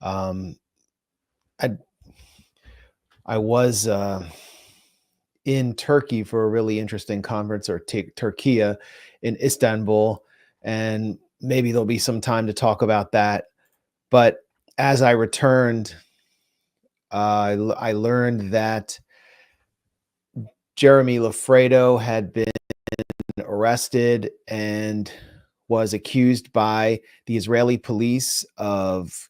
Um, I I was in Turkey for a really interesting conference, or Turkiya in Istanbul, and maybe there'll be some time to talk about that. But as I returned, I learned that Jeremy Loffredo had been arrested and was accused by the Israeli police of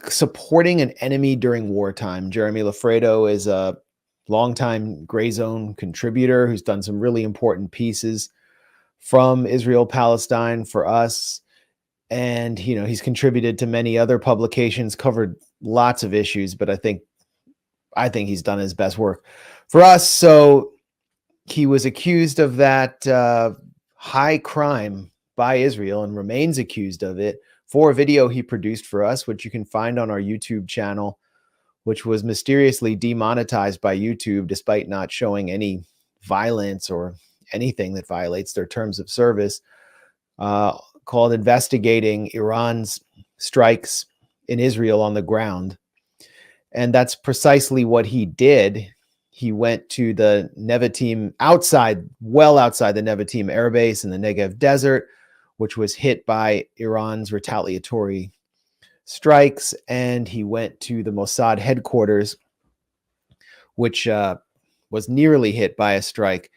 supporting an enemy during wartime. Jeremy Loffredo is a longtime Grayzone contributor who's done some really important pieces from Israel Palestine for us. And, he's contributed to many other publications, covered lots of issues, but I think he's done his best work for us. So he was accused of that high crime by Israel and remains accused of it for a video he produced for us, which you can find on our YouTube channel, which was mysteriously demonetized by YouTube despite not showing any violence or anything that violates their terms of service, called Investigating Iran's Strikes in Israel on the Ground. And that's precisely what he did. He went to the Nevatim well outside the Nevatim air base in the Negev desert, which was hit by Iran's retaliatory strikes. And he went to the Mossad headquarters, which was nearly hit by a strike,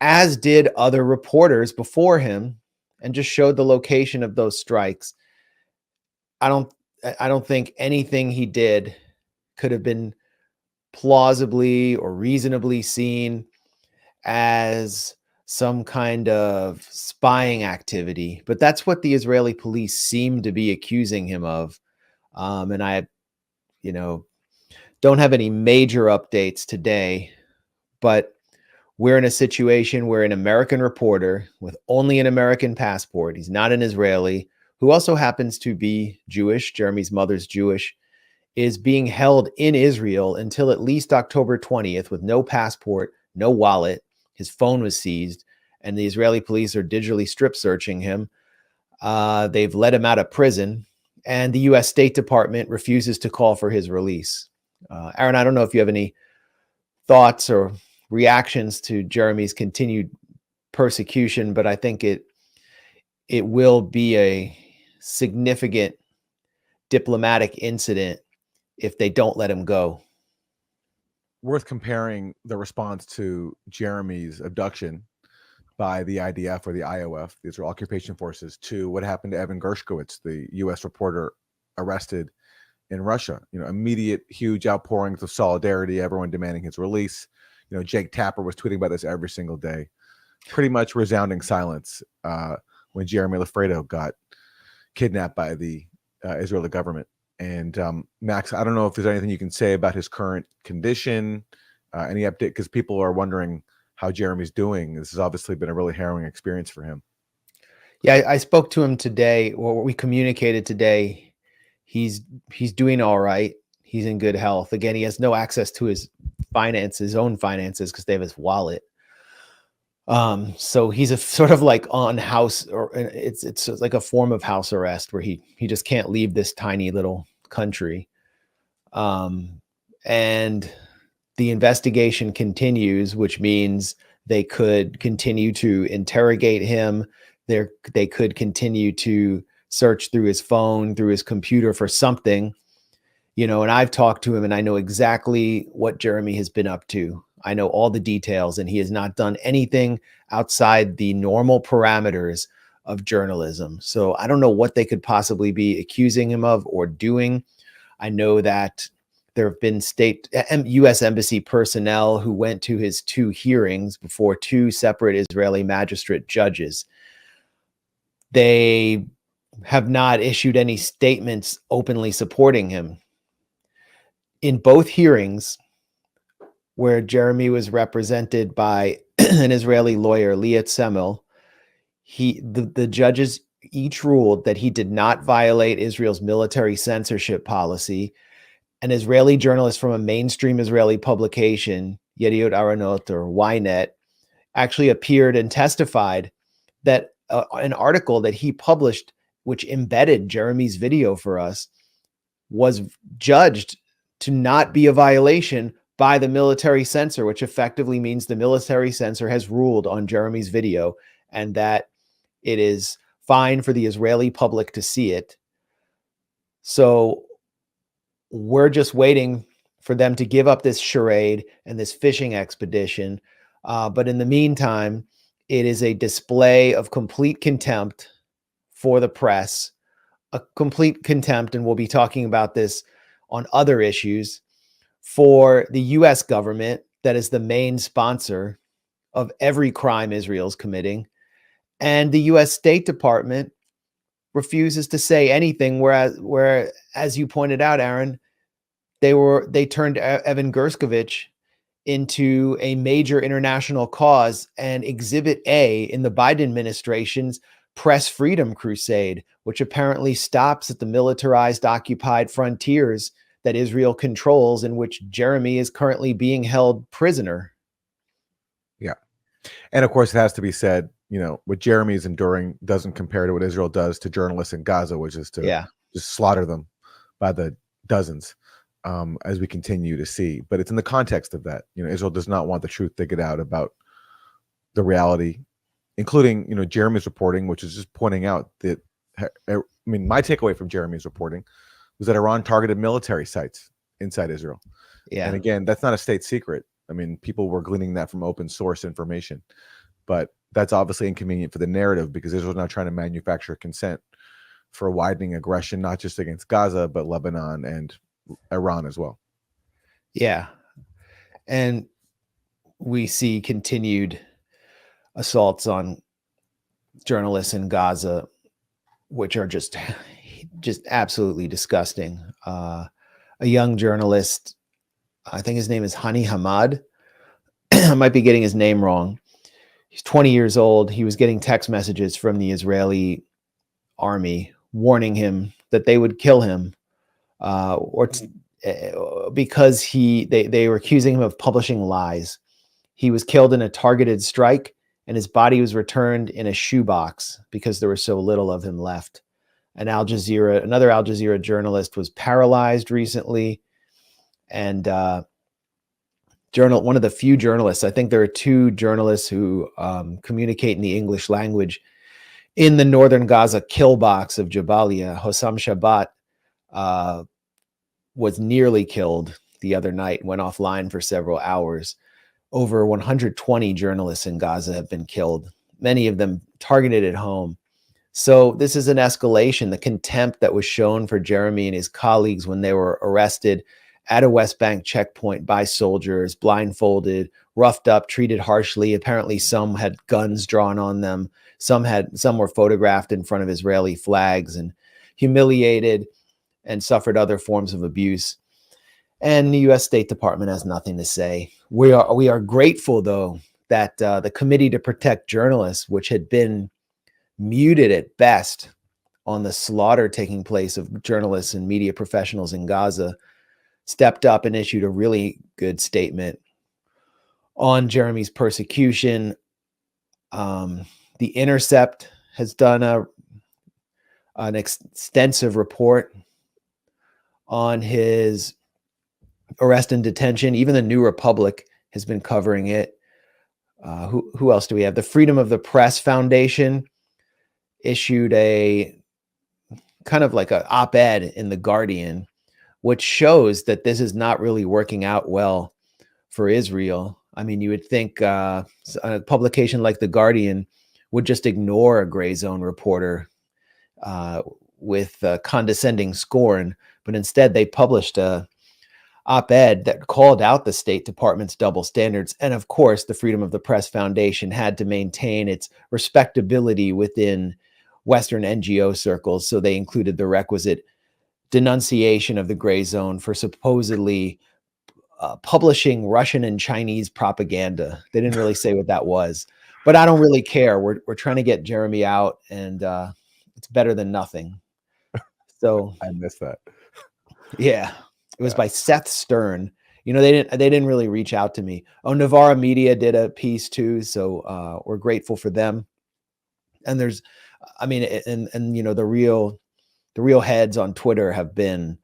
as did other reporters before him, and just showed the location of those strikes. I don't think anything he did could have been plausibly or reasonably seen as some kind of spying activity, but that's what the Israeli police seem to be accusing him of. And I, don't have any major updates today, but we're in a situation where an American reporter with only an American passport, he's not an Israeli, who also happens to be Jewish, Jeremy's mother's Jewish, is being held in Israel until at least October 20th with no passport, no wallet. His phone was seized, and the Israeli police are digitally strip searching him. They've let him out of prison, and the U.S. State Department refuses to call for his release. Aaron, I don't know if you have any thoughts or reactions to Jeremy's continued persecution, but I think it will be a significant diplomatic incident if they don't let him go. Worth comparing the response to Jeremy's abduction by the IDF or the IOF, the Israel Occupation Forces, to what happened to Evan Gershkovich, the U.S. reporter arrested in Russia. Immediate, huge outpourings of solidarity, everyone demanding his release. Jake Tapper was tweeting about this every single day. Pretty much resounding silence when Jeremy Loffredo got kidnapped by the Israeli government. And Max, I don't know if there's anything you can say about his current condition, any update, because people are wondering how Jeremy's doing. This has obviously been a really harrowing experience for him. Yeah, I spoke to him today, or we communicated today. He's doing all right. He's in good health. Again, he has no access to his own finances, because they have his wallet. So he's a sort of like on house, or it's like a form of house arrest where he just can't leave this tiny little country. And the investigation continues, which means they could continue to interrogate him. They could continue to search through his phone, through his computer for something, and I've talked to him, and I know exactly what Jeremy has been up to. I know all the details, and he has not done anything outside the normal parameters of journalism. So I don't know what they could possibly be accusing him of or doing. I know that there have been U.S. embassy personnel who went to his 2 hearings before 2 separate Israeli magistrate judges. They have not issued any statements openly supporting him. In both hearings, where Jeremy was represented by an Israeli lawyer, Liat Semel, the judges each ruled that he did not violate Israel's military censorship policy. An Israeli journalist from a mainstream Israeli publication, Yediot Aharonot or Ynet, actually appeared and testified that an article that he published, which embedded Jeremy's video for us, was judged to not be a violation by the military censor, which effectively means the military censor has ruled on Jeremy's video and that it is fine for the Israeli public to see it. So we're just waiting for them to give up this charade and this fishing expedition. But in the meantime, it is a display of complete contempt for the press, a complete contempt, and we'll be talking about this on other issues, for the US government that is the main sponsor of every crime Israel's committing. And the US State Department refuses to say anything, where, as you pointed out, Aaron, they turned Evan Gershkovich into a major international cause and Exhibit A in the Biden administration's press freedom crusade, which apparently stops at the militarized occupied frontiers that Israel controls, in which Jeremy is currently being held prisoner. Yeah. And of course, it has to be said, what Jeremy is enduring doesn't compare to what Israel does to journalists in Gaza, which is to just slaughter them by the dozens, as we continue to see. But it's in the context of that. Israel does not want the truth to get out about the reality, including, Jeremy's reporting, which is just pointing out that, my takeaway from Jeremy's reporting was that Iran targeted military sites inside Israel. Yeah. And again, that's not a state secret. People were gleaning that from open source information, but that's obviously inconvenient for the narrative because Israel's now trying to manufacture consent for a widening aggression, not just against Gaza, but Lebanon and Iran as well. Yeah. And we see continued assaults on journalists in Gaza, which are just absolutely disgusting. A young journalist, I think his name is Hani Hamad. I might be getting his name wrong. He's 20 years old. He was getting text messages from the Israeli army warning him that they would kill him, because they were accusing him of publishing lies. He was killed in a targeted strike, and his body was returned in a shoebox because there was so little of him left. Another Al Jazeera journalist was paralyzed recently, and one of the few journalists, I think there are two journalists who communicate in the English language in the northern Gaza kill box of Jabalia. Hossam Shabbat was nearly killed the other night, went offline for several hours. Over 120 journalists in Gaza have been killed, many of them targeted at home. So this is an escalation. The contempt that was shown for Jeremy and his colleagues when they were arrested at a West Bank checkpoint by soldiers, blindfolded, roughed up, treated harshly. Apparently some had guns drawn on them. Some were photographed in front of Israeli flags and humiliated and suffered other forms of abuse. And the U.S. State Department has nothing to say. We are grateful, though, that the Committee to Protect Journalists, which had been muted at best on the slaughter taking place of journalists and media professionals in Gaza, stepped up and issued a really good statement on Jeremy's persecution. The Intercept has done an extensive report on his arrest and detention. Even the New Republic has been covering it. Who else do we have? The Freedom of the Press Foundation issued a kind of like an op-ed in The Guardian, which shows that this is not really working out well for Israel. You would think a publication like The Guardian would just ignore a Grayzone reporter with condescending scorn, but instead they published a op-ed that called out the State Department's double standards. And of course, the Freedom of the Press Foundation had to maintain its respectability within Western NGO circles, so they included the requisite denunciation of the Grayzone for supposedly publishing Russian and Chinese propaganda. They didn't really say what that was, but I don't really care. We're trying to get Jeremy out, and it's better than nothing. So I missed that. Yeah, it was by Seth Stern. They didn't really reach out to me. Oh, Navarra Media did a piece too, so we're grateful for them. And there's, the real heads on Twitter have been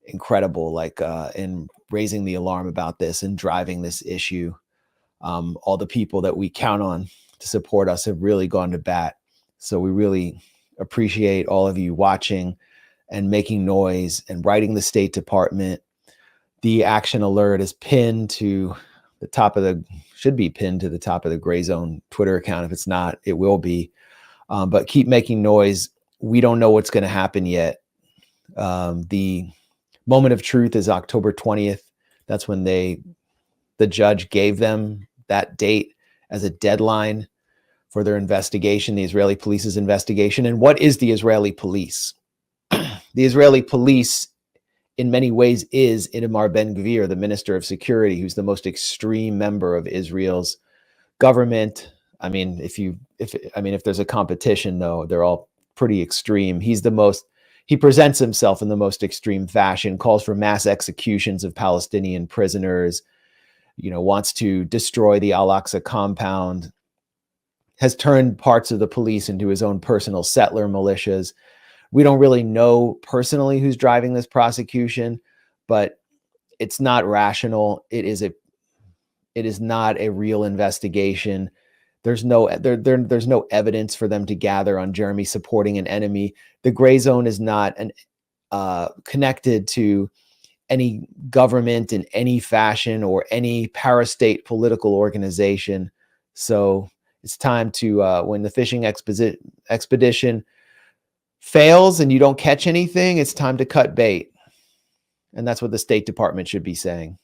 incredible, like in raising the alarm about this and driving this issue. All the people that we count on to support us have really gone to bat. So we really appreciate all of you watching and making noise and writing the State Department. The action alert is pinned to the top of should be pinned to the top of the Grayzone Twitter account. If it's not, it will be. But keep making noise. We don't know what's going to happen yet. The moment of truth is October 20th. That's when the judge gave them that date as a deadline for their investigation, the Israeli police's investigation. And what is the Israeli police? The Israeli police, in many ways, is Itamar Ben-Gvir, the Minister of Security, who's the most extreme member of Israel's government. I mean, if there's a competition, though, they're all pretty extreme. He presents himself in the most extreme fashion, calls for mass executions of Palestinian prisoners, wants to destroy the Al-Aqsa compound, has turned parts of the police into his own personal settler militias. We don't really know personally who's driving this prosecution, but it's not rational. It is not a real investigation. There's no evidence for them to gather on Jeremy supporting an enemy. The Grayzone is not connected to any government in any fashion or any parastate political organization. So it's time to, when the fishing expedition fails and you don't catch anything, it's time to cut bait. And that's what the State Department should be saying.